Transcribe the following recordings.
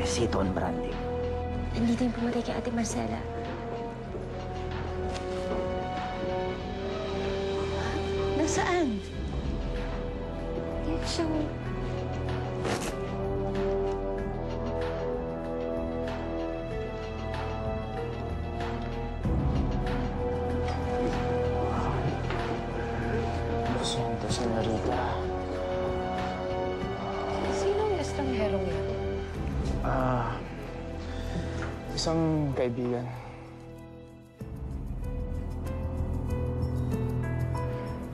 si Don Brandy. Nandito yung pumatay kay Ate Marcela. Nasaan? Yan siya. Presente, senyorita. Sino yung estrangherong yun? Isang kaibigan.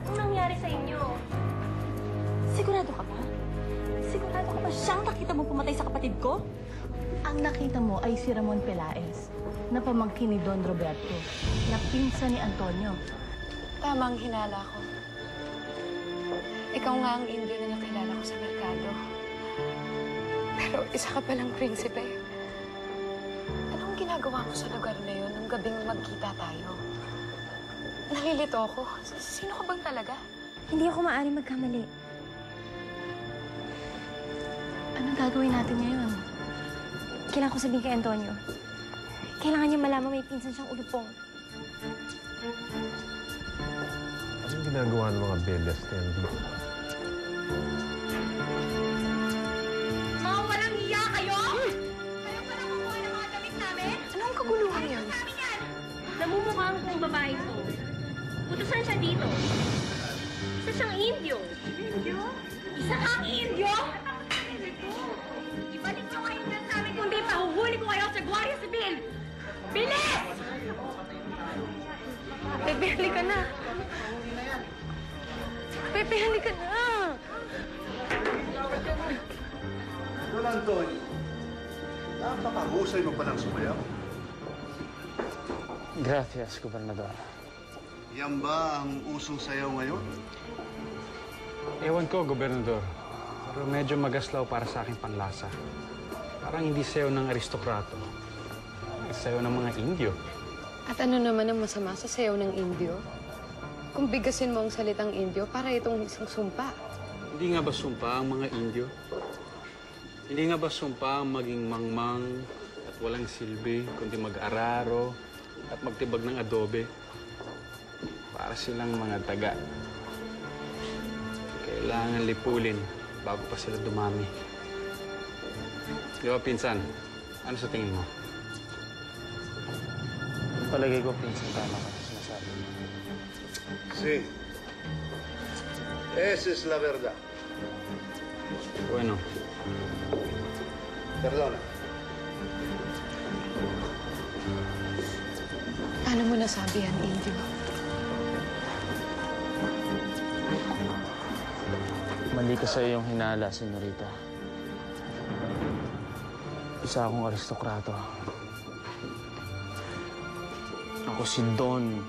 Anong nangyari sa inyo? Sigurado ka ba? Sigurado ka ba siyang nakita mo pumatay sa kapatid ko? Ang nakita mo ay si Ramon Pelaez, na pamangkin ni Don Roberto, na pinsan ni Antonio. Tama ang hinala ko. Ikaw nga ang Indio na nakilala ko sa merkado. Pero isa ka palang prinsipe. Anong ginagawa mo sa lugar na yun nung gabing magkita tayo? Nalilito ako. Sino ka bang talaga? Hindi ako maaaring magkamali. Anong gagawin natin ngayon? Kailangan ko sabihin kay Antonio. Kailangan niya malaman may pinsan siyang ulupong. Anong ginagawa ng mga belyas na yan dito? Mga walang hiya kayo! Kayo pa lang kumuha ng mga damit namin? Anong kaguluhan yan? Namin yan! Namumukhang kong babae to. Putusan siya dito. Isa siyang Indio. Indio? Isa kang Indio? Ibalik nyo kayo dyan sa amin kundi pahuhuli ko kayo sa Guardia Civil! Bilis! Pepe, halika na. Pepe, halika na. Don Antonio, napakahusay mo palang sumayaw. Gracias, Gobernador. Yan ba ang usong sayaw ngayon? Ewan ko, Gobernador. Pero medyo magaslaw para sa aking panlasa. Parang hindi sayaw ng aristokrato. Sayaw ng mga Indio. At ano naman ang masama sa sayaw ng Indio? Kung bigasin mo ang salitang Indio, para itong isang sumpa. Hindi nga ba sumpa ang mga Indio? Hindi nga ba sumpa ang maging mangmang at walang silbi, kundi mag-araro at magtibag ng adobe? Para silang mga taga. Kailangan lipulin bago pa sila dumami. Di ba, pinsan? Ano sa tingin mo? Palagay ko, pinsan, tama ka sa sinasabi mo. Sí. Esa es la verdad. Bueno. Perdona. Paano mo nasabi yan, Indio? Mali ka sa'yo yung hinala, senyorita. Isa akong aristokrato. Ako si Don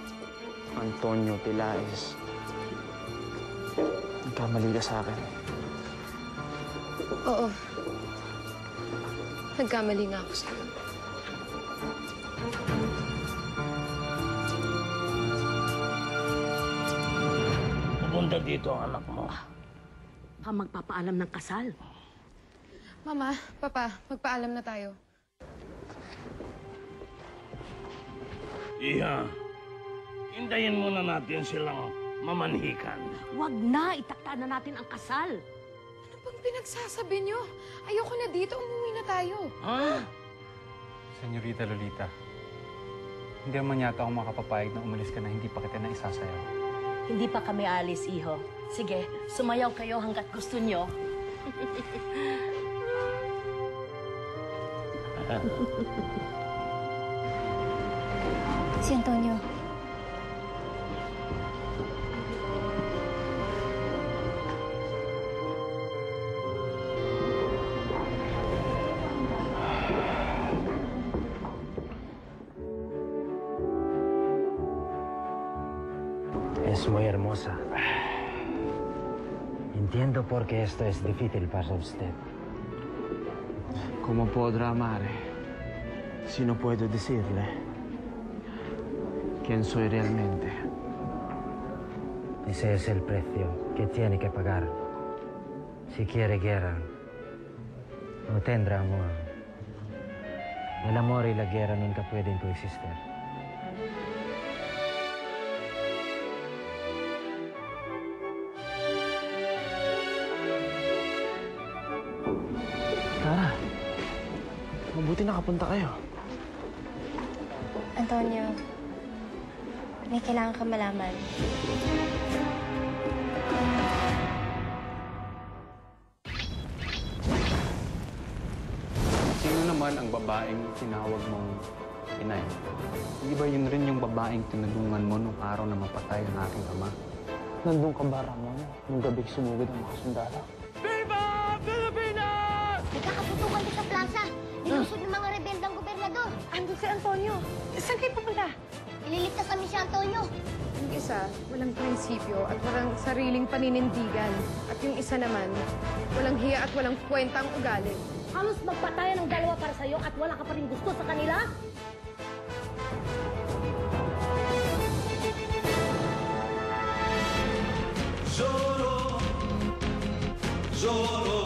Antonio Pelaez. Nagkamali ka sa akin. Oo. Nagkamali nga ako sa'yo. Pupunta dito ang anak mo. Magpapaalam ng kasal. Mama, Papa, magpaalam na tayo. Iha, hintayin muna natin silang mamanhikan. Wag na! Itakta na natin ang kasal! Ano bang pinagsasabi niyo? Ayoko na dito, umuwi na tayo. Ha? Senyorita Lolita, hindi naman yata ako makapapayag na umalis ka na hindi pa kita na isasayaw. Hindi pa kami alis, iho. Sige, sumayaw kayo hanggat gusto nyo. Si Antonio. Es muy hermosa. Entiendo por qué esto es difícil para usted. ¿Cómo podrá amar si no puedo decirle quién soy realmente? Ese es el precio que tiene que pagar. Si quiere guerra, no tendrá amor. El amor y la guerra nunca pueden coexistir. Clara, mabuti nakapunta kayo. Antonio, may kailangan ka malaman. Sino naman ang babaeng tinawag mong inay? Hindi ba yun rin yung babaeng tinulungan mo nung araw na mapatay ang aking ama? Nandun ka ba, Ramon? Nung gabing sumugod ang mga sundalo? Nagkakaputukan din sa plaza. Nilusod ng mga rebeldang gobernador. Andun si Antonio. Saan kayo pupunta? Ililigtas kami si Antonio. Yung isa, walang prinsipyo at walang sariling paninindigan. At yung isa naman, walang hiya at walang kwentang ugali. Halos magpatayan ng dalawa para sa'yo at wala ka pa rin gusto sa kanila? Solo